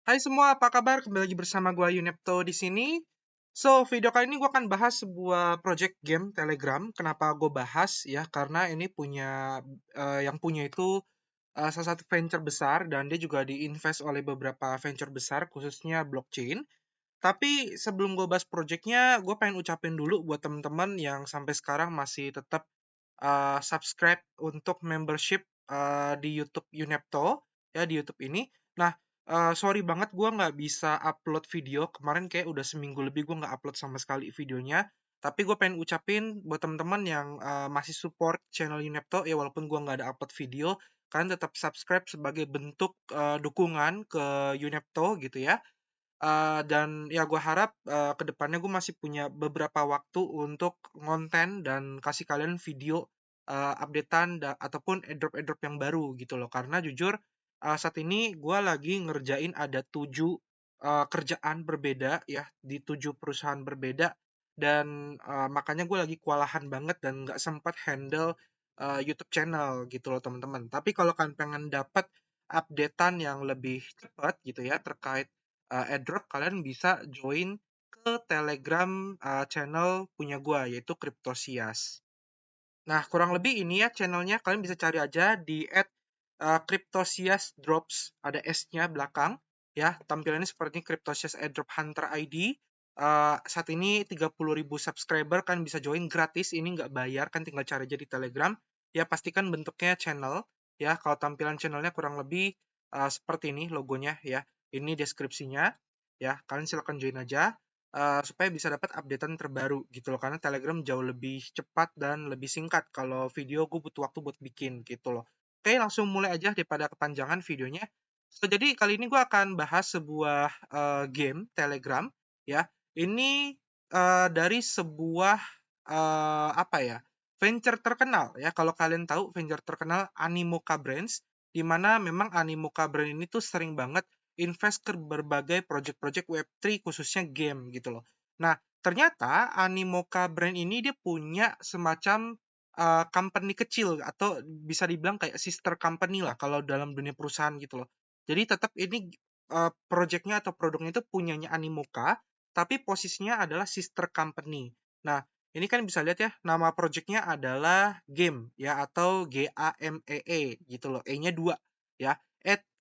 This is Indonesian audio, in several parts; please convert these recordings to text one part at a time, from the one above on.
Hai semua, apa kabar? Kembali lagi bersama gua Yunepto di sini. So, video kali ini gua akan bahas sebuah project game Telegram. Kenapa gue bahas ya? Karena ini yang punya itu salah satu venture besar dan dia juga diinvest oleh beberapa venture besar, khususnya blockchain. Tapi sebelum gue bahas projectnya, gue pengen ucapin dulu buat teman-teman yang sampai sekarang masih tetap subscribe untuk membership di YouTube Yunepto ya di YouTube ini. Nah, sorry banget gue nggak bisa upload video kemarin, kayak udah seminggu lebih gue nggak upload sama sekali videonya. Tapi gue pengen ucapin buat teman-teman yang masih support channel Yunepto ya, walaupun gue nggak ada upload video, kalian tetap subscribe sebagai bentuk dukungan ke Yunepto gitu ya. Dan ya gue harap ke depannya gue masih punya beberapa waktu untuk ngonten dan kasih kalian video updatean ataupun airdrop-airdrop yang baru gitu loh. Karena jujur saat ini gue lagi ngerjain ada 7 kerjaan berbeda ya di 7 perusahaan berbeda, dan makanya gue lagi kewalahan banget dan nggak sempat handle YouTube channel gitu loh teman-teman. Tapi kalau kalian pengen dapat updatean yang lebih cepat gitu ya terkait airdrop, kalian bisa join ke Telegram channel punya gua yaitu Cryptosias. Nah, kurang lebih ini ya channelnya, kalian bisa cari aja di @cryptosiasdrops, ada S-nya belakang ya. Tampilannya seperti ini, Cryptosias Airdrop Hunter ID. Saat ini 30.000 subscriber, kan bisa join gratis, ini nggak bayar, kan tinggal cari aja di Telegram. Ya, pastikan bentuknya channel ya. Kalau tampilan channelnya kurang lebih seperti ini logonya ya. Ini deskripsinya ya. Kalian silakan join aja supaya bisa dapat updatean terbaru gitu loh, karena Telegram jauh lebih cepat dan lebih singkat. Kalau video gue butuh waktu buat bikin gitu loh. Oke, langsung mulai aja daripada kepanjangan videonya. So, jadi kali ini gue akan bahas sebuah game Telegram ya. Ini dari sebuah apa ya, venture terkenal ya. Kalau kalian tahu venture terkenal Animoca Brands, di mana memang Animoca Brand ini tuh sering banget invest ke berbagai project-project Web3, khususnya game gitu loh. Nah, ternyata Animoca Brand ini dia punya semacam company kecil, atau bisa dibilang kayak sister company lah kalau dalam dunia perusahaan gitu loh. Jadi tetap ini projectnya atau produknya itu punyanya Animoca, tapi posisinya adalah sister company. Nah, ini kan bisa lihat ya, nama projectnya adalah Game ya, atau GAMEE gitu loh. E-nya 2 ya.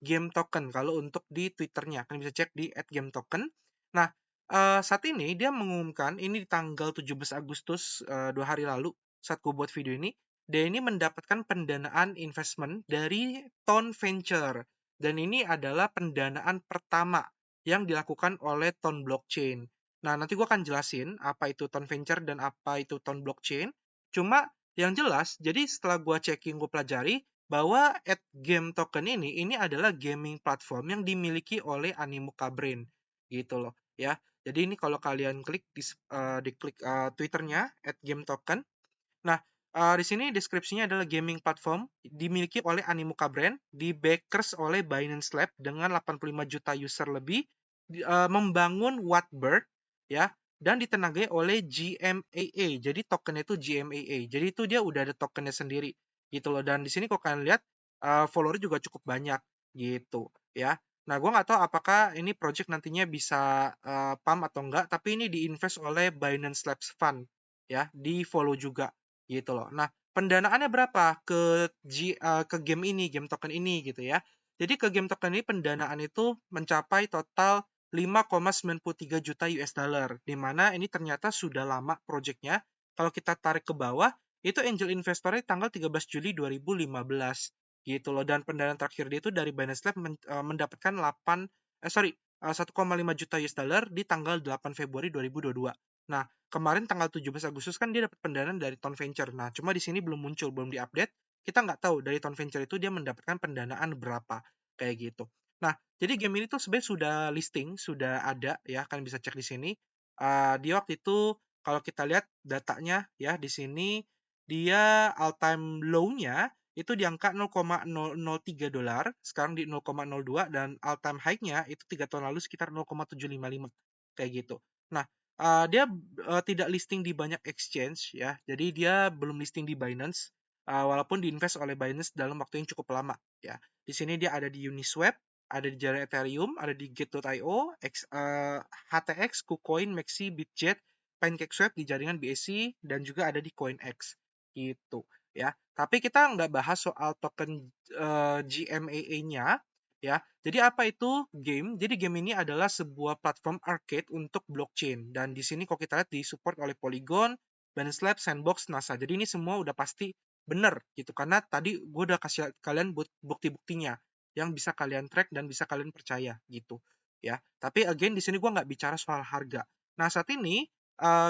@GameToken kalau untuk di Twitternya, kalian bisa cek di @GameToken. Nah, saat ini dia mengumumkan ini di tanggal 17 Agustus, 2 hari lalu saat gue buat video ini, dia ini mendapatkan pendanaan investment dari Tone Venture, dan ini adalah pendanaan pertama yang dilakukan oleh Tone Blockchain. Nah, nanti gue akan jelasin apa itu Tone Venture dan apa itu Tone Blockchain. Cuma yang jelas, jadi setelah gue checking, gue pelajari bahwa @GameToken ini adalah gaming platform yang dimiliki oleh Animoca Brain gitu loh ya. Jadi ini kalau kalian klik diklik Twitternya @GameToken. Nah, di sini deskripsinya adalah gaming platform dimiliki oleh Animoca Brand, di backers oleh Binance Lab dengan 85 juta user lebih, membangun Whatbird ya, dan ditenagai oleh GMAA. Jadi tokennya itu GMAA. Jadi itu dia udah ada tokennya sendiri gitu loh. Dan di sini kalau kalian lihat follower juga cukup banyak gitu ya. Nah, gue nggak tahu apakah ini project nantinya bisa pump atau enggak, tapi ini diinvest oleh Binance Labs Fund ya, di follow juga gitu loh. Nah, pendanaannya berapa ke game ini, game token ini gitu ya. Jadi ke game token ini pendanaan itu mencapai total 5,93 juta US dollar, di mana ini ternyata sudah lama projectnya. Kalau kita tarik ke bawah, itu angel investornya tanggal 13 Juli 2015 gitu loh, dan pendanaan terakhir dia itu dari Binance Lab mendapatkan 1,5 juta US dollar di tanggal 8 Februari 2022. Nah, kemarin tanggal 17 Agustus kan dia dapat pendanaan dari Tone Venture. Nah, cuma di sini belum muncul, belum diupdate. Kita nggak tahu dari Tone Venture itu dia mendapatkan pendanaan berapa, kayak gitu. Nah, jadi game ini tuh sebenarnya sudah listing, sudah ada ya, kalian bisa cek di sini. Dia waktu itu kalau kita lihat datanya ya di sini, dia all time low-nya itu di angka 0,003 dolar, sekarang di 0,02, dan all time high-nya itu 3 tahun lalu sekitar 0,755 kayak gitu. Nah, dia tidak listing di banyak exchange ya, jadi dia belum listing di Binance, walaupun diinvest oleh Binance dalam waktu yang cukup lama ya. Di sini dia ada di Uniswap, ada di jaringan Ethereum, ada di Gate.io, HTX, KuCoin, Maxi, Bitget, PancakeSwap di jaringan BSC, dan juga ada di CoinX gitu ya. Tapi kita nggak bahas soal token GMAA-nya ya. Jadi apa itu game? Jadi game ini adalah sebuah platform arcade untuk blockchain, dan di sini kalau kita lihat disupport oleh Polygon, Binance Lab, Sandbox, NASA. Jadi ini semua udah pasti bener gitu, karena tadi gue udah kasih kalian bukti-buktinya yang bisa kalian track dan bisa kalian percaya gitu ya. Tapi again di sini gue nggak bicara soal harga. Nah saat ini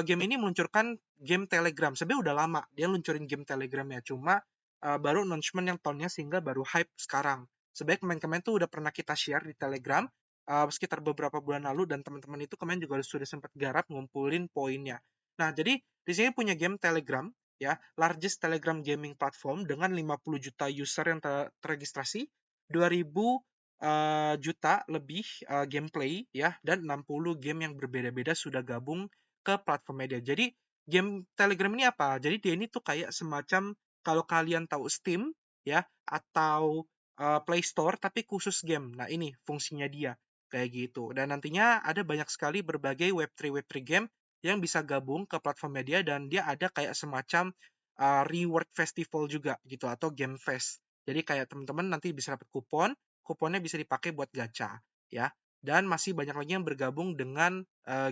game ini meluncurkan game Telegram. Sebenarnya udah lama dia luncurin game Telegram ya, cuma baru announcement yang tahunnya sehingga baru hype sekarang. Sebenarnya kemarin-kemarin tuh udah pernah kita share di Telegram sekitar beberapa bulan lalu, dan teman-teman itu kemarin juga sudah sempat garap ngumpulin poinnya. Nah, jadi di sini punya game Telegram ya, largest Telegram gaming platform dengan 50 juta user yang terregistrasi, 2000 juta lebih gameplay ya, dan 60 game yang berbeda-beda sudah gabung ke platform media. Jadi game Telegram ini apa? Jadi dia ini tuh kayak semacam, kalau kalian tahu Steam ya, atau Play Store tapi khusus game. Nah, ini fungsinya dia kayak gitu. Dan nantinya ada banyak sekali berbagai Web3 game yang bisa gabung ke platform media, dan dia ada kayak semacam reward festival juga gitu, atau game fest. Jadi kayak teman-teman nanti bisa dapat kupon, kuponnya bisa dipakai buat gacha ya. Dan masih banyak lagi yang bergabung dengan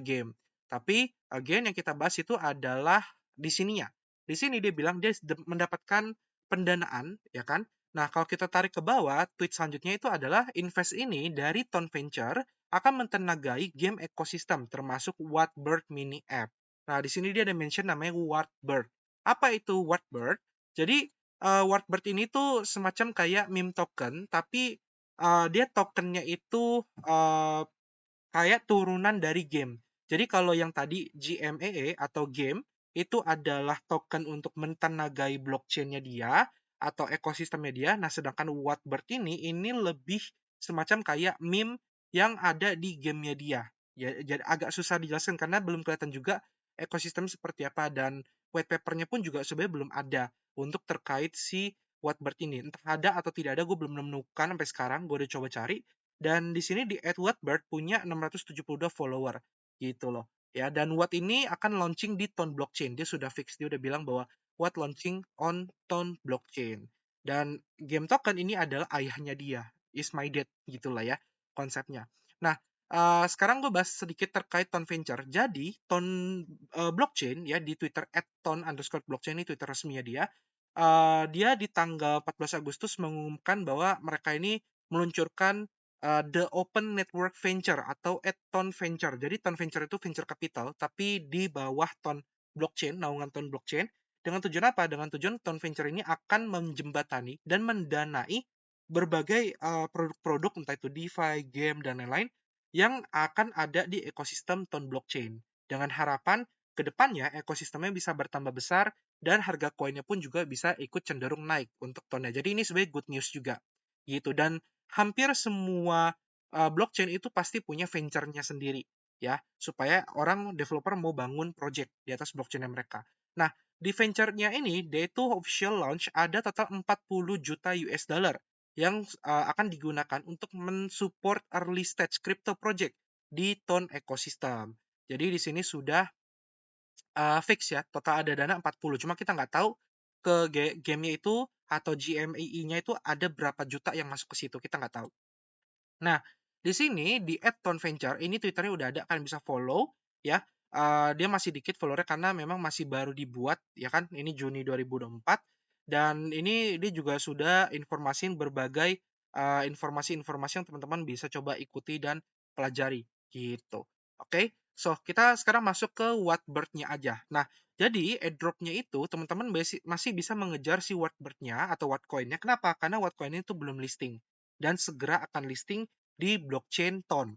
game. Tapi again yang kita bahas itu adalah di sininya. Di sini dia bilang dia mendapatkan pendanaan ya kan. Nah, kalau kita tarik ke bawah, tweet selanjutnya itu adalah invest ini dari Ton Venture akan mentenagai game ekosistem termasuk Whatbird mini app. Nah, di sini dia ada mention namanya Whatbird. Apa itu Whatbird? Jadi Whatbird ini tuh semacam kayak meme token, tapi dia tokennya itu kayak turunan dari game. Jadi kalau yang tadi GMEE atau game itu adalah token untuk mentenagai blockchain-nya dia atau ekosistemnya dia. Nah, sedangkan Whatbird ini lebih semacam kayak meme yang ada di gamenya dia. Ya, jadi agak susah dijelaskan karena belum kelihatan juga ekosistem seperti apa, dan white paper-nya pun juga sebenarnya belum ada untuk terkait si Whatbird ini. Entah ada atau tidak ada, gue belum menemukan sampai sekarang. Gue udah coba cari, dan di sini di @Wattbird punya 672 follower gitu loh. Ya, dan Watt ini akan launching di Ton blockchain. Dia sudah fix, dia udah bilang bahwa Watt launching on Ton blockchain. Dan game token ini adalah ayahnya dia, is my dad gitulah ya konsepnya. Nah, sekarang gue bahas sedikit terkait Ton Venture. Jadi Ton blockchain ya di Twitter @ton_blockchain, ini Twitter resminya dia. Dia di tanggal 14 Agustus mengumumkan bahwa mereka ini meluncurkan The Open Network Venture atau Ton Venture. Jadi Ton Venture itu venture capital, tapi di bawah Ton Blockchain, naungan Ton Blockchain. Dengan tujuan apa? Dengan tujuan Ton Venture ini akan menjembatani dan mendanai berbagai produk-produk, entah itu DeFi, game, dan lain-lain, yang akan ada di ekosistem Ton Blockchain. Dengan harapan kedepannya ekosistemnya bisa bertambah besar dan harga koinnya pun juga bisa ikut cenderung naik untuk tonnya. Jadi ini sebenarnya good news juga gitu. Dan hampir semua blockchain itu pasti punya venture-nya sendiri ya, supaya orang developer mau bangun project di atas blockchain mereka. Nah, di venture-nya ini dia itu official launch ada total 40 juta US dollar yang akan digunakan untuk mensupport early stage crypto project di Ton ecosystem. Jadi di sini sudah fix ya, total ada dana 40. Cuma kita nggak tahu ke gamenya itu atau GMAE-nya itu ada berapa juta yang masuk ke situ, kita nggak tahu. Nah, di sini di @tonventure ini Twitternya udah ada, kalian bisa follow ya. Dia masih dikit followernya karena memang masih baru dibuat ya kan. Ini Juni 2024, dan ini dia juga sudah informasiin berbagai informasi-informasi yang teman-teman bisa coba ikuti dan pelajari gitu. Oke, so kita sekarang masuk ke Whatbird-nya aja. Nah, jadi airdrop-nya itu teman-teman masih bisa mengejar si Whatbird-nya atau Whatcoin-nya. Kenapa? Karena Whatcoin itu belum listing dan segera akan listing di blockchain Ton.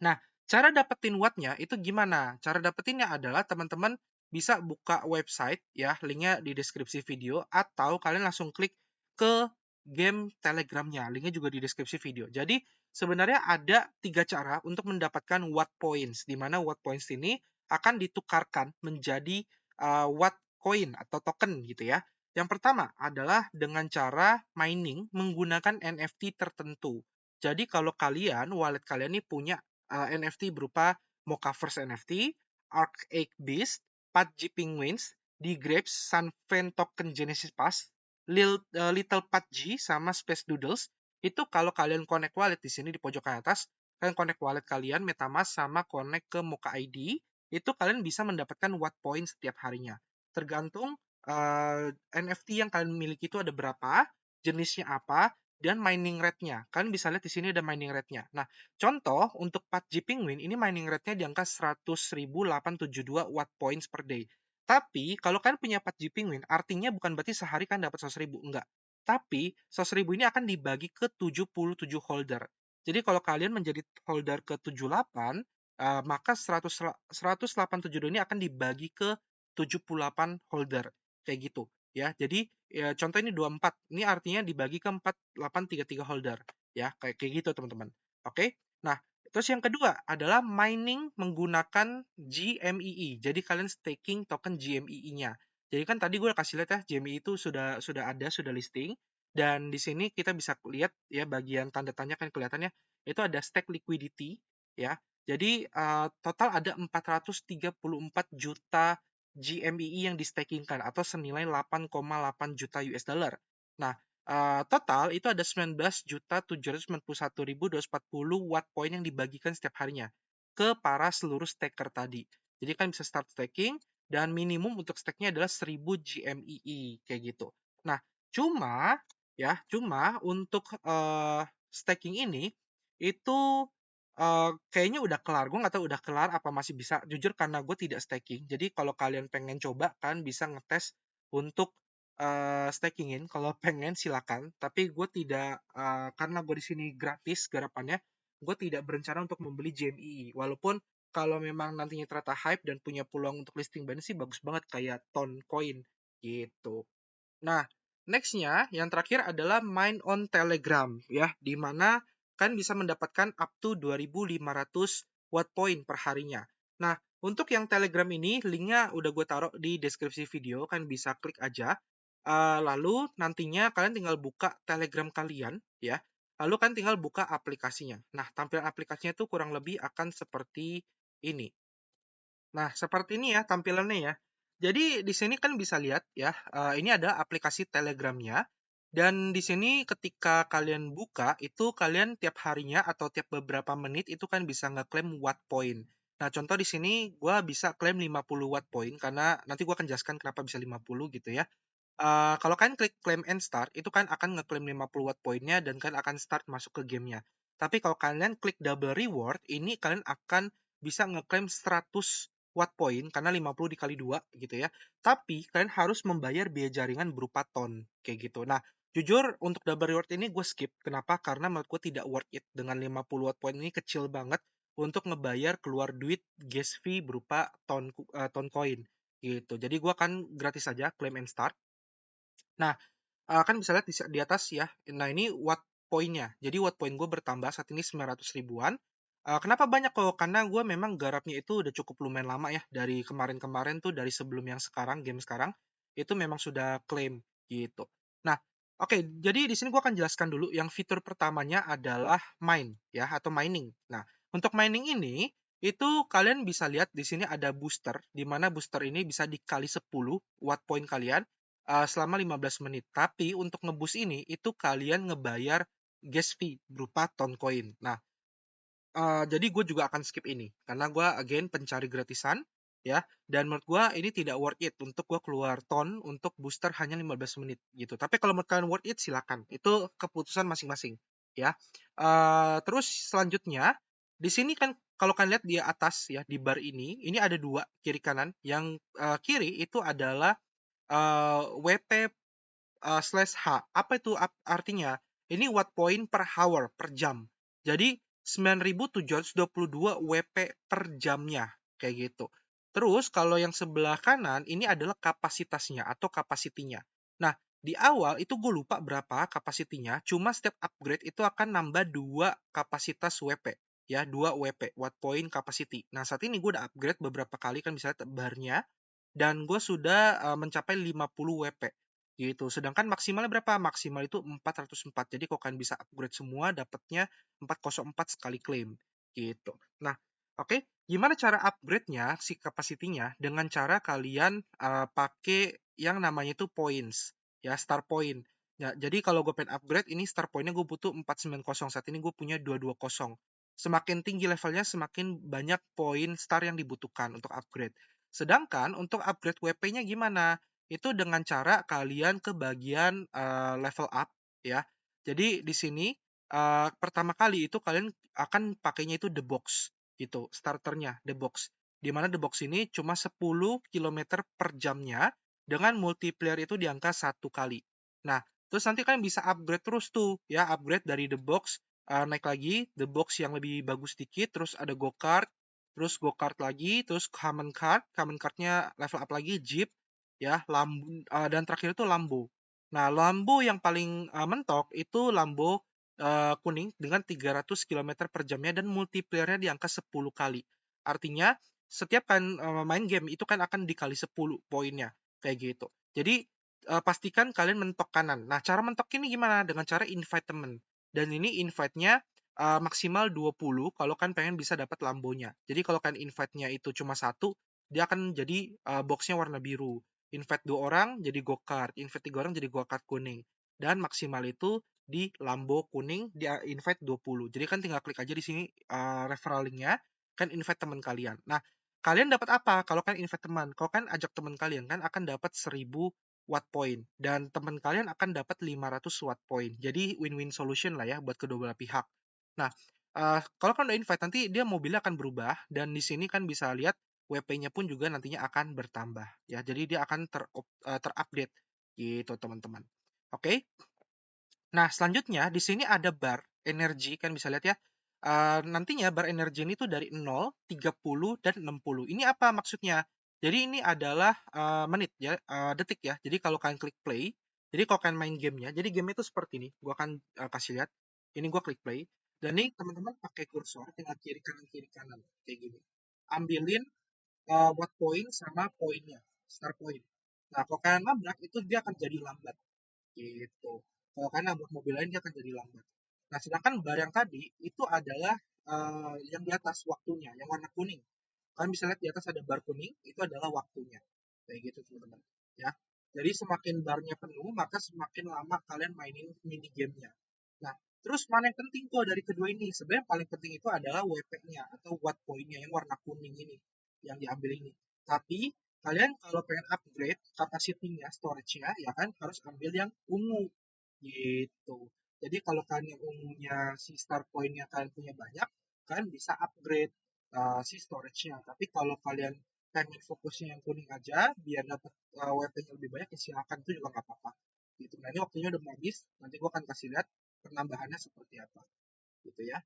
Nah, cara dapetin Watt-nya itu gimana? Cara dapetinnya adalah teman-teman bisa buka website ya, linknya di deskripsi video, atau kalian langsung klik ke game Telegram-nya, linknya juga di deskripsi video. Jadi sebenarnya ada 3 cara untuk mendapatkan Watt Points, di mana Watt Points ini akan ditukarkan menjadi Watt Coin atau token gitu ya. Yang pertama adalah dengan cara mining menggunakan NFT tertentu. Jadi kalau wallet kalian nih punya NFT berupa Mochaverse NFT, Arcade Beast, Pudgy Penguins, D-Grapes, Sunfen Token Genesis Pass, Little Pudgy, sama Space Doodles, itu kalau kalian connect wallet di sini di pojok kanan atas, kalian connect wallet kalian, MetaMask, sama connect ke Mocha ID, itu kalian bisa mendapatkan watt point setiap harinya. Tergantung NFT yang kalian miliki itu ada berapa, jenisnya apa, dan mining rate-nya. Kalian bisa lihat di sini ada mining rate-nya. Nah, contoh untuk PUBG Penguin ini mining rate-nya di angka 100.872 watt points per day. Tapi kalau kalian punya PUBG Penguin, artinya bukan berarti sehari kan dapat 100.000, enggak. Tapi 100.000 ini akan dibagi ke 77 holder. Jadi kalau kalian menjadi holder ke 78, maka 187 ini akan dibagi ke 78 holder. Kayak gitu ya. Jadi ya, contoh ini 24. Ini artinya dibagi ke 4833 holder ya. Kayak kayak gitu teman-teman. Oke. Nah, terus yang kedua adalah mining menggunakan GMEE. Jadi kalian staking token GMEE-nya. Jadi kan tadi gue kasih lihat ya, GMEE itu sudah ada, sudah listing. Dan di sini kita bisa lihat ya bagian tanda tanya kan kelihatannya itu ada stake liquidity ya. Jadi total ada 434 juta GMEE yang di-stakingkan atau senilai 8,8 juta US dollar. Nah, total itu ada 19.791.240 watt point yang dibagikan setiap harinya ke para seluruh staker tadi. Jadi kan bisa start staking dan minimum untuk stake-nya adalah 1000 GMEE kayak gitu. Nah, cuma untuk staking ini itu kayaknya udah kelar. Gue nggak tahu udah kelar apa masih bisa. Jujur karena gue tidak staking. Jadi kalau kalian pengen coba kan bisa ngetes untuk stakingin. Kalau pengen silakan. Tapi gue tidak karena gue di sini gratis garapannya. Gue tidak berencana untuk membeli GME. Walaupun kalau memang nantinya ternyata hype dan punya peluang untuk listing Binance sih bagus banget kayak Toncoin gitu. Nah, next-nya yang terakhir adalah mine on Telegram ya, di mana kan bisa mendapatkan up to 2.500 watt point per harinya. Nah, untuk yang Telegram ini linknya udah gue taruh di deskripsi video, kan bisa klik aja. Lalu nantinya kalian tinggal buka Telegram kalian ya. Lalu kan tinggal buka aplikasinya. Nah, tampilan aplikasinya tuh kurang lebih akan seperti ini. Nah, seperti ini ya tampilannya ya. Jadi di sini kan bisa lihat ya, ini ada aplikasi Telegramnya. Dan di sini ketika kalian buka, itu kalian tiap harinya atau tiap beberapa menit itu kan bisa ngeklaim watt point. Nah, contoh di sini gue bisa klaim 50 watt point, karena nanti gue akan jelaskan kenapa bisa 50 gitu ya. Kalau kalian klik claim and start, itu kan akan ngeklaim 50 watt poinnya dan kalian akan start masuk ke gamenya. Tapi kalau kalian klik double reward, ini kalian akan bisa ngeklaim 100 watt point karena 50 dikali 2 gitu ya. Tapi kalian harus membayar biaya jaringan berupa ton kayak gitu. Nah, jujur untuk double reward ini gue skip. Kenapa? Karena menurut gue tidak worth it. Dengan 50 watt point ini kecil banget untuk ngebayar keluar duit gas fee berupa ton coin gitu. Jadi gue akan gratis saja claim and start. Nah, kan bisa lihat di atas ya. Nah, ini watt point-nya. Jadi watt point gue bertambah saat ini 900 ribuan. Kenapa banyak kok? Karena gue memang garapnya itu udah cukup lumayan lama ya. Dari kemarin-kemarin tuh, dari sebelum yang sekarang, game sekarang, itu memang sudah klaim gitu. Nah, oke, jadi di sini gue akan jelaskan dulu yang fitur pertamanya adalah mine ya, atau mining. Nah, untuk mining ini, itu kalian bisa lihat di sini ada booster, di mana booster ini bisa dikali 10 watt point kalian selama 15 menit. Tapi untuk ngebus ini, itu kalian ngebayar gas fee berupa ton coin. Nah, jadi gue juga akan skip ini. Karena gue, again, pencari gratisan. Ya, dan menurut gue ini tidak worth it untuk gue keluar ton untuk booster hanya 15 menit gitu. Tapi kalau menurut kalian worth it, silakan. Itu keputusan masing-masing. Ya, terus selanjutnya, di sini kan kalau kalian lihat di atas ya, di bar ini ada dua kiri kanan. Yang kiri itu adalah WP /H. Apa itu artinya? Ini watt point per hour, per jam. Jadi 9.722 WP per jamnya, kayak gitu. Terus kalau yang sebelah kanan ini adalah kapasitasnya atau kapasitinya. Nah, di awal itu gue lupa berapa kapasitinya, cuma setiap upgrade itu akan nambah 2 kapasitas WP. Ya, 2 WP, watt point capacity. Nah, saat ini gue udah upgrade beberapa kali kan bisa lihat barnya, dan gue sudah mencapai 50 WP. gitu. Sedangkan maksimalnya berapa? Maksimal itu 404. Jadi kalau kalian bisa upgrade semua, dapatnya 404 sekali klaim, gitu. Nah, oke, gimana cara upgrade-nya, si capacity-nya? Dengan cara kalian pakai yang namanya itu points, ya, star point. Ya, jadi kalau gue pengen upgrade, ini star point-nya gue butuh 490. Saat ini gue punya 220. Semakin tinggi levelnya, semakin banyak poin star yang dibutuhkan untuk upgrade. Sedangkan untuk upgrade WP-nya gimana? Itu dengan cara kalian ke bagian level up, ya. Jadi di sini pertama kali itu kalian akan pakainya itu the box gitu, starternya the box. Di mana the box ini cuma 10 kilometer per jamnya dengan multiplier itu di angka 1 kali. Nah, terus nanti kalian bisa upgrade terus tuh, ya, upgrade dari the box, naik lagi the box yang lebih bagus dikit, terus ada go-kart, terus go-kart lagi, terus common cart-nya level up lagi, jeep, ya, dan terakhir itu Lambo. Nah, Lambo yang paling mentok itu Lambo kuning dengan 300 kilometer per jamnya dan multiplier-nya di angka 10 kali. Artinya setiap kan main game itu kan akan dikali 10 poinnya kayak gitu. Jadi pastikan kalian mentok kanan. Nah, cara mentok ini gimana? Dengan cara invite temen. Dan ini invite-nya maksimal 20 kalau kan pengen bisa dapat Lambonya. Jadi kalau kan invite-nya itu cuma satu, dia akan jadi box-nya warna biru. Invite 2 orang jadi go-kart, invite 3 orang jadi go-kart kuning. Dan maksimal itu di Lambo kuning dia invite 20. Jadi kan tinggal klik aja di sini referral link-nya, kan invite teman kalian. Nah, kalian dapat apa kalau kan invite teman? Kalau kan ajak teman kalian kan akan dapat 1000 watt point dan teman kalian akan dapat 500 watt point. Jadi win-win solution lah ya buat kedua belah pihak. Nah, kalau kan udah invite nanti dia mobilnya akan berubah dan di sini kan bisa lihat WP-nya pun juga nantinya akan bertambah ya. Jadi dia akan terupdate gitu teman-teman. Oke. Nah, selanjutnya di sini ada bar energi kan bisa lihat ya. Nantinya bar energi ini tuh dari 0, 30 dan 60. Ini apa maksudnya? Jadi ini adalah menit ya, detik ya. Jadi kalau kalian klik play, jadi kalau kalian main gamenya, jadi game itu seperti ini. Gua akan kasih lihat. Ini gua klik play. Dan ini teman-teman pakai kursor tinggal kiri kanan kayak gini. Ambilin watt point sama poinnya, star point. Nah, kalau kalian nabrak itu dia akan jadi lambat gitu. Kalau kalian nabrak mobil lain dia akan jadi lambat. Nah, sedangkan bar yang tadi itu adalah yang di atas waktunya, yang warna kuning. Kalian bisa lihat di atas ada bar kuning, itu adalah waktunya. Kayak gitu, teman-teman. Ya. Jadi semakin barnya penuh, maka semakin lama kalian mainin mini gamenya. Nah, terus mana yang penting tuh dari kedua ini? Sebenarnya yang paling penting itu adalah WP-nya atau watt point-nya yang warna kuning ini yang diambil ini. Tapi kalian kalau pengen upgrade capacity-nya, storage-nya, ya kan harus ambil yang ungu gitu. Jadi kalau kalian yang ungunya si star point-nya kalian punya banyak, kalian bisa upgrade si storage-nya. Tapi kalau kalian pengen fokusnya yang kuning aja, biar dapat WP-nya lebih banyak, ya silakan itu juga nggak apa-apa. Gitu. Nah ini waktunya udah mau habis, nanti gue akan kasih lihat penambahannya seperti apa. Gitu ya.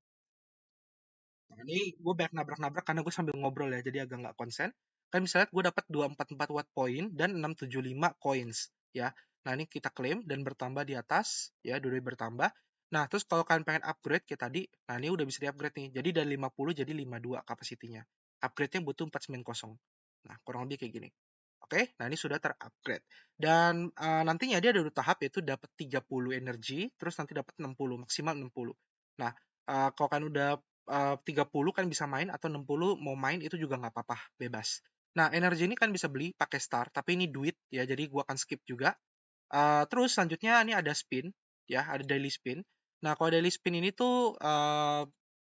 Nah, ini gue banyak nabrak-nabrak karena gue sambil ngobrol ya, jadi agak nggak konsen. Kan misalnya gue dapat 244 watt point dan 675 coins ya. Nah, ini kita klaim dan bertambah di atas ya, dua bertambah. Nah, terus kalau kalian pengen upgrade kayak tadi, nah ini udah bisa di-upgrade nih. Jadi dari 50 jadi 52 kapasitinya. Upgrade-nya butuh 490. Nah, kurang lebih kayak gini. Oke, nah ini sudah terupgrade. Dan nantinya dia ada dua tahap yaitu dapat 30 energi, terus nanti dapat 60, maksimal 60. Nah, kalau kan udah 30 kan bisa main atau 60 mau main itu juga nggak apa-apa, bebas. Nah, energi ini kan bisa beli pakai star, tapi ini duit ya, jadi gua akan skip juga. Terus selanjutnya ini ada spin, ya, ada daily spin. Nah, kalau daily spin ini tuh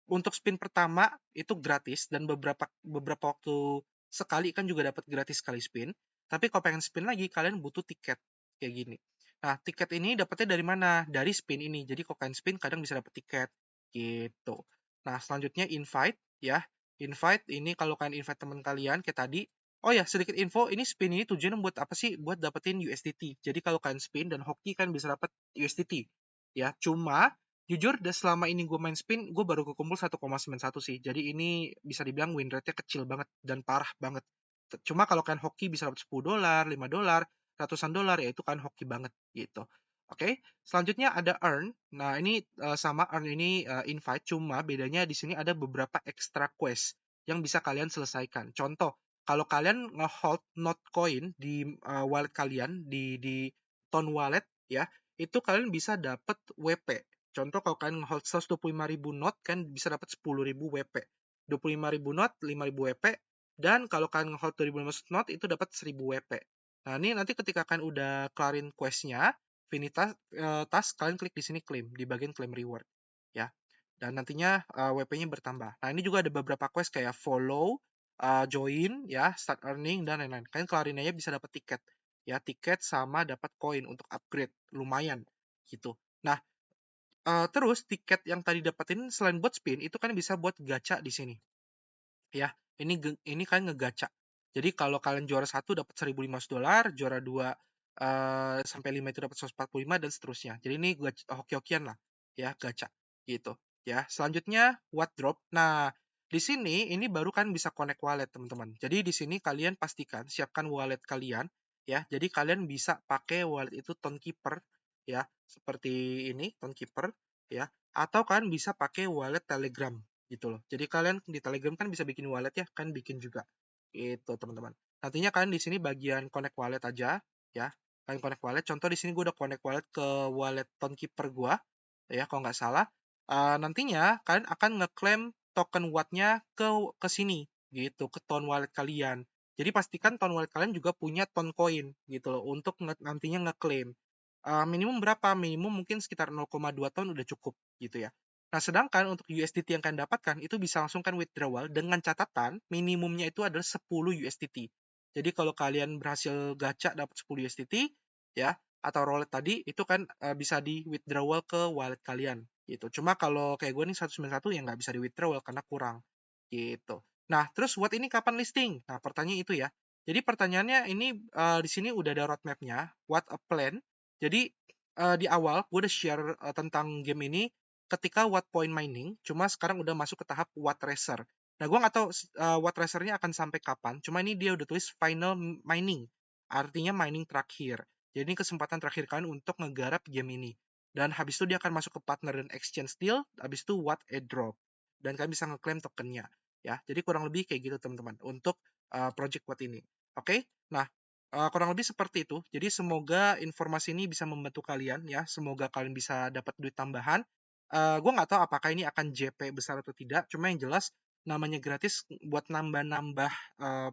untuk spin pertama itu gratis dan beberapa beberapa waktu sekali kan juga dapat gratis sekali spin. Tapi kalau pengen spin lagi kalian butuh tiket kayak gini. Nah, tiket ini dapatnya dari mana? Dari spin ini. Jadi kalau kalian spin kadang bisa dapat tiket gitu. Nah, selanjutnya invite ya. Invite ini kalau kalian invite teman kalian kayak tadi. Oh ya, sedikit info, ini spin ini tujuannya buat apa sih? Buat dapetin USDT. Jadi kalau kalian spin dan hoki kan bisa dapat USDT. Ya, cuma jujur selama ini gue main spin, gue baru kekumpul 1,91 sih. Jadi ini bisa dibilang win rate-nya kecil banget dan parah banget. Cuma kalau kalian hoki bisa dapat 10 dolar, 5 dolar, ratusan dolar, ya itu kan hoki banget gitu. Oke, selanjutnya ada earn. Nah, ini sama earn ini invite, cuma bedanya di sini ada beberapa extra quest yang bisa kalian selesaikan. Contoh, kalau kalian nge-hold not coin di wallet kalian di Ton Wallet ya, itu kalian bisa dapat WP. Contoh kalau kalian nge-hold 125.000 not kan bisa dapat 10.000 WP. 25.000 not, 5.000 WP, dan kalau kalian nge-hold 2.500 not itu dapat 1.000 WP. Nah, ini nanti ketika kalian udah kelarin quest-nya, finish task, kalian klik di sini claim, di bagian claim reward ya. Dan nantinya WP-nya bertambah. Nah, ini juga ada beberapa quest kayak follow, join ya, start earning dan lain-lain. Kalian kelarin aja bisa dapat tiket ya, tiket sama dapat koin untuk upgrade, lumayan gitu. Nah, terus tiket yang tadi dapetin selain buat spin itu kan bisa buat gacha di sini ya. Ini kalian ngegacha. Jadi kalau kalian juara 1 dapat $1.500, juara 2 sampai 5 itu dapat 145 dan seterusnya. Jadi ini hoki-hokian lah ya, gacha gitu ya. Selanjutnya what drop. Nah, di sini ini baru kan bisa connect wallet, teman-teman. Jadi di sini kalian pastikan siapkan wallet kalian ya. Jadi kalian bisa pakai wallet itu Tonekeeper ya, seperti ini Tonekeeper ya, atau kalian bisa pakai wallet Telegram gitu loh. Jadi kalian di Telegram kan bisa bikin wallet ya, kan bikin juga. Gitu, teman-teman. Nantinya kalian di sini bagian connect wallet aja ya. Kalian connect wallet. Contoh di sini gue udah connect wallet ke wallet Tonekeeper gue ya, kalau nggak salah. Nantinya kalian akan ngeklaim token watt-nya ke sini gitu, ke Ton wallet kalian. Jadi pastikan Ton wallet kalian juga punya Ton coin gitu loh untuk nantinya ngeklaim. Minimum berapa? Minimum mungkin sekitar 0,2 ton udah cukup gitu ya. Nah, sedangkan untuk USDT yang kalian dapatkan itu bisa langsung kan withdrawal dengan catatan minimumnya itu adalah 10 USDT. Jadi kalau kalian berhasil gacha dapat 10 USDT ya, atau wallet tadi itu kan bisa di withdrawal ke wallet kalian gitu. Cuma kalau kayak gue nih 191 ya nggak bisa di withdrawal karena kurang gitu. Nah, terus what ini kapan listing? Nah, pertanyaan itu ya. Jadi pertanyaannya ini di sini udah ada roadmap-nya, what a plan. Jadi di awal gue udah share tentang game ini ketika Watt Point Mining, cuma sekarang udah masuk ke tahap Watt Racer. Nah, gue nggak tahu Watt Racer-nya akan sampai kapan, cuma ini dia udah tulis Final Mining, artinya mining terakhir. Jadi ini kesempatan terakhir kalian untuk ngegarap game ini. Dan habis itu dia akan masuk ke partner dan exchange deal, habis itu Watt airdrop. Dan kalian bisa ngeklaim tokennya. Ya, jadi kurang lebih kayak gitu teman-teman untuk project Watt ini. Oke, nah kurang lebih seperti itu. Jadi semoga informasi ini bisa membantu kalian ya. Semoga kalian bisa dapat duit tambahan. Gue nggak tahu apakah ini akan JP besar atau tidak. Cuma yang jelas namanya gratis buat nambah-nambah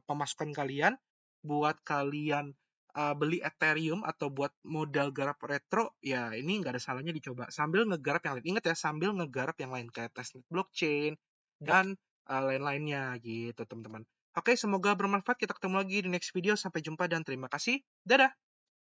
pemasukan kalian, buat kalian beli Ethereum atau buat modal garap retro, ya ini nggak ada salahnya dicoba. Sambil ngegarap yang lain. Ingat ya, sambil ngegarap yang lain kayak testnet blockchain dan lain-lainnya gitu teman-teman. Oke, semoga bermanfaat. Kita ketemu lagi di next video. Sampai jumpa dan terima kasih. Dadah!